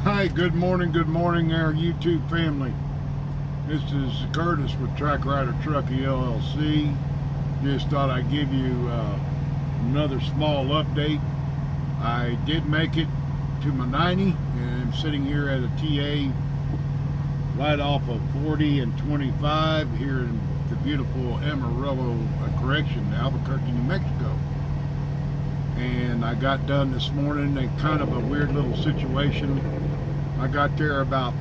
Hi, good morning, our YouTube family. This is Curtis with Track Rider Trucking LLC. Just thought I'd give you another small update. I did make it to my 90, and I'm sitting here at a TA right off of 40 and 25 here in the beautiful Amarillo, Albuquerque, New Mexico. And I got done this morning in kind of a weird little situation. I got there about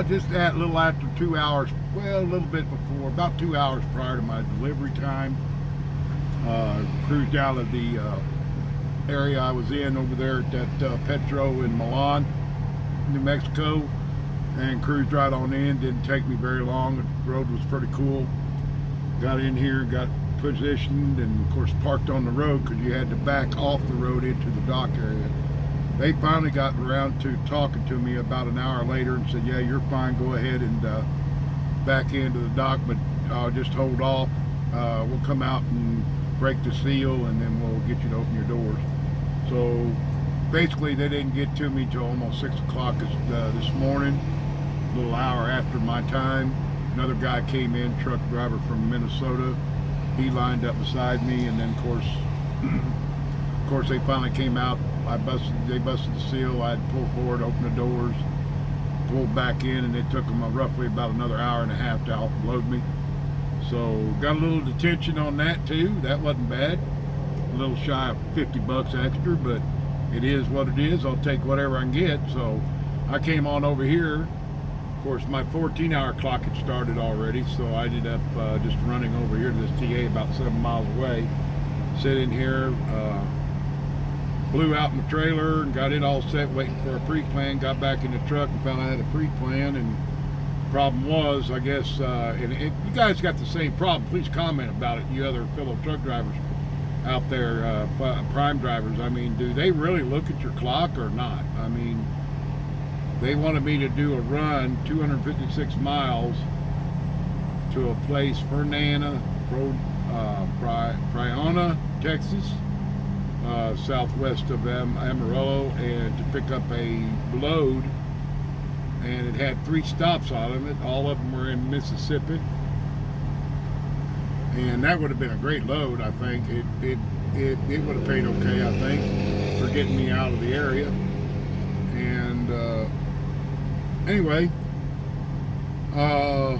just a little after 2 hours, well, a little bit before, about 2 hours prior to my delivery time. Cruised out of the area I was in over there at that Petro in Milan, New Mexico, and cruised right on in. Didn't take me very long. The road was pretty cool. Got in here, got positioned, and of course parked on the road because you had to back off the road into the dock area. They finally got around to talking to me about an hour later and said, yeah, you're fine, go ahead and back into the dock, but just hold off. We'll come out and break the seal, and then we'll get you to open your doors. So basically they didn't get to me till almost 6 o'clock this morning, a little hour after my time. Another guy came in, truck driver from Minnesota. He lined up beside me, and then of course they finally came out. They busted the seal. I had to pull forward, open the doors, pulled back in, and it took them roughly about another hour and a half to offload me. So got a little detention on that too. That wasn't bad. A little shy of 50 bucks extra, but it is what it is. I'll take whatever I can get. So I came on over here. Of course, my 14-hour clock had started already, so I ended up just running over here to this TA about 7 miles away. Sit in here. Blew out my trailer and got it all set, waiting for a pre-plan. Got back in the truck and found I had a pre-plan, and the problem was, I guess, and you guys got the same problem, please comment about it, you other fellow truck drivers out there, prime drivers. I mean, do they really look at your clock or not? I mean, they wanted me to do a run 256 miles to a place, Fernanda, Praiana, Texas, southwest of Amarillo, and to pick up a load, and it had 3 stops on it. All of them were in Mississippi, and that would have been a great load. I think it would have paid okay, I think, for getting me out of the area. And anyway, I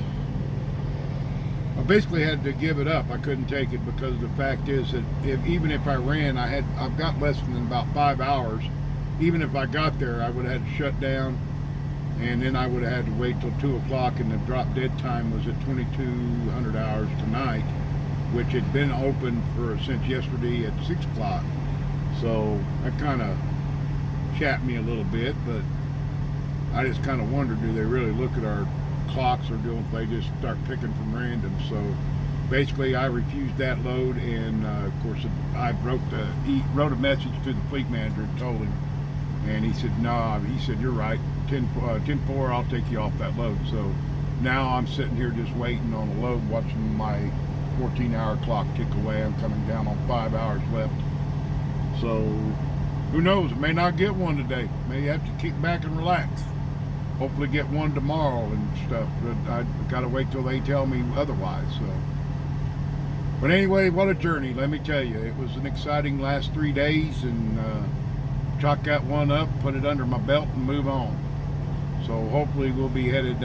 basically had to give it up. I couldn't take it because the fact is that even if I ran, I've got less than about 5 hours. Even if I got there, I would have had to shut down, and then I would have had to wait till 2 o'clock, and the drop dead time was at 2,200 hours tonight, which had been open since yesterday at 6 o'clock. So that kind of chapped me a little bit, but I just kind of wondered, do they really look at our clocks, or do they just start picking from random? So basically I refused that load, and of course I wrote a message to the fleet manager and told him, and he said, no, he said, you're right, 10-4, I'll take you off that load. So now I'm sitting here just waiting on a load, watching my 14-hour clock tick away. I'm coming down on 5 hours left. So who knows, may not get one today, may have to kick back and relax. Hopefully get one tomorrow and stuff, but I gotta wait till they tell me otherwise. So, but anyway, what a journey, let me tell you. It was an exciting last 3 days, and chalk that one up, put it under my belt, and move on. So hopefully we'll be headed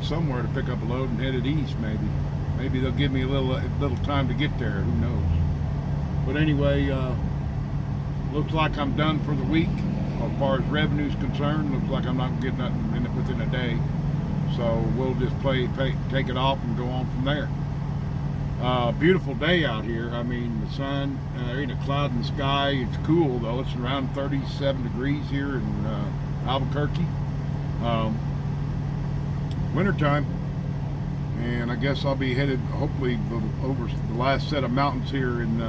somewhere to pick up a load and headed east. Maybe they'll give me a little time to get there, who knows. But anyway, looks like I'm done for the week. As far as revenue is concerned, looks like I'm not getting nothing within a day. So we'll just take it off and go on from there. Beautiful day out here. I mean, the sun, there ain't a cloud in the sky. It's cool though. It's around 37 degrees here in Albuquerque. Wintertime. And I guess I'll be headed, hopefully, over the last set of mountains here in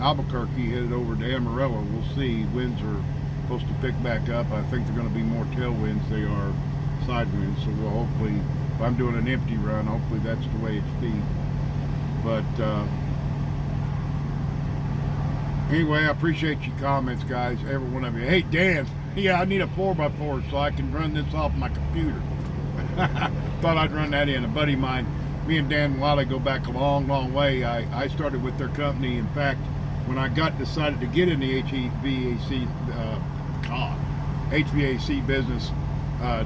Albuquerque, headed over to Amarillo. We'll see. Winds are supposed to pick back up. I think they're going to be more tailwinds. They are side winds. So we'll hopefully, if I'm doing an empty run, hopefully that's the way it's be. But Anyway, I appreciate your comments, guys, every one of you. Hey, Dan, yeah, I need a 4x4 so I can run this off my computer. Thought I'd run that in. A buddy of mine, me and Dan Wiley go back a long, long way. I started with their company. In fact, when I decided to get in the HVAC business,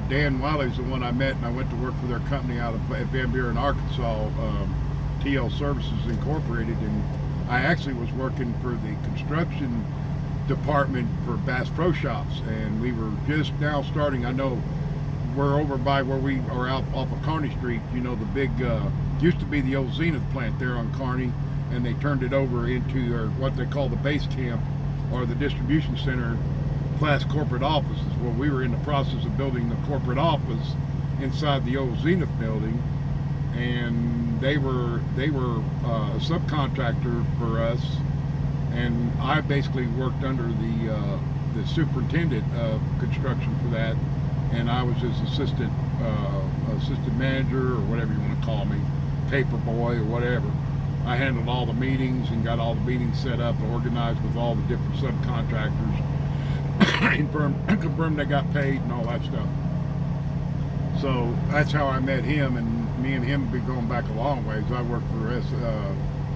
Dan Wiley's the one I met, and I went to work for their company out of Van Buren, Arkansas, TL Services Incorporated, and I actually was working for the construction department for Bass Pro Shops, and we were just now starting. I know we're over by where we are out off of Kearney Street. You know, the big, used to be the old Zenith plant there on Kearney, and they turned it over into their, what they call the base camp, or the distribution center class corporate offices. Well, we were in the process of building the corporate office inside the old Zenith building, and they were a subcontractor for us, and I basically worked under the superintendent of construction for that, and I was his assistant manager, or whatever you want to call me, paper boy or whatever. I handled all the meetings and got all the meetings set up and organized with all the different subcontractors, confirmed they got paid and all that stuff. So that's how I met him, and me and him have been going back a long ways. I worked for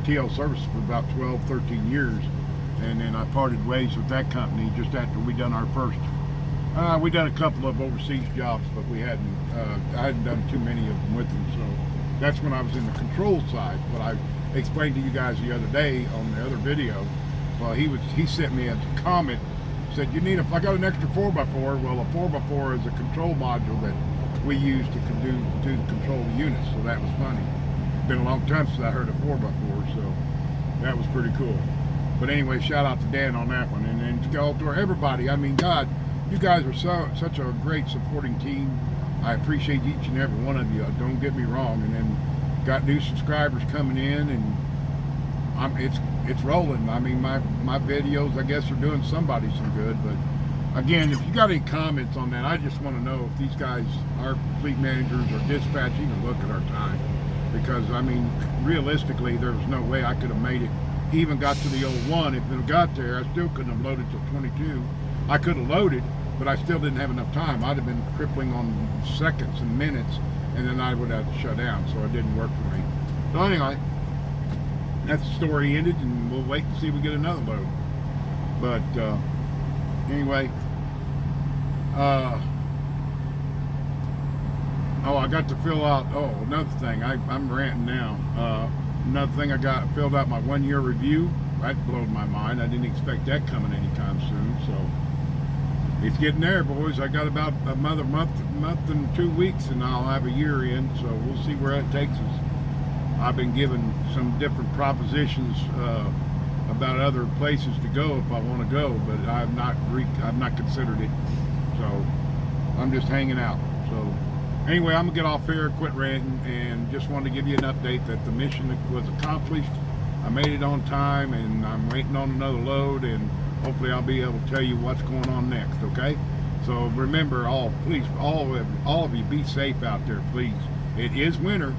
TL Services for about 12, 13 years, and then I parted ways with that company just after we done our first. We done a couple of overseas jobs, but we hadn't. I hadn't done too many of them with them. So that's when I was in the control side. What I explained to you guys the other day on the other video. Well, he sent me a comment, said you need I got an extra 4x4. Well, a 4x4 is a control module that we use to do control the units. So that was funny. It's been a long time since I heard a 4x4, so that was pretty cool. But anyway, shout out to Dan on that one, and then to go to everybody. I mean, God, you guys are such a great supporting team. I appreciate each and every one of you. Don't get me wrong. And then got new subscribers coming in, and it's rolling. I mean, my videos, I guess, are doing somebody some good. But again, if you got any comments on that, I just want to know if these guys, our fleet managers or dispatch, even look at our time. Because, I mean, realistically, there was no way I could have made it. Even got to the old one. If it got there, I still couldn't have loaded till 22. I could have loaded, but I still didn't have enough time. I'd have been crippling on seconds and minutes, and then I would have to shut down, so it didn't work for me. So anyway, that's the story ended, and we'll wait and see if we get another load. But anyway, I got to fill out, another thing, I'm ranting now. Another thing, I filled out my 1-year review. That blew my mind. I didn't expect that coming anytime soon, so it's getting there, boys. I got about another month and 2 weeks, and I'll have a year in, so we'll see where that takes us. I've been given some different propositions about other places to go if I want to go, but I've not considered it, so I'm just hanging out. So anyway, I'm gonna get off here, quit ranting, and just wanted to give you an update that the mission was accomplished. I made it on time, and I'm waiting on another load, and hopefully I'll be able to tell you what's going on next, okay? So remember, please, all of you, be safe out there, please. It is winter,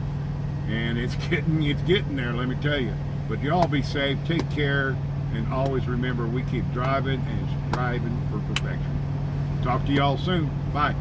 and it's getting there, let me tell you. But you all be safe, take care, and always remember, we keep driving and striving for perfection. Talk to y'all soon. Bye.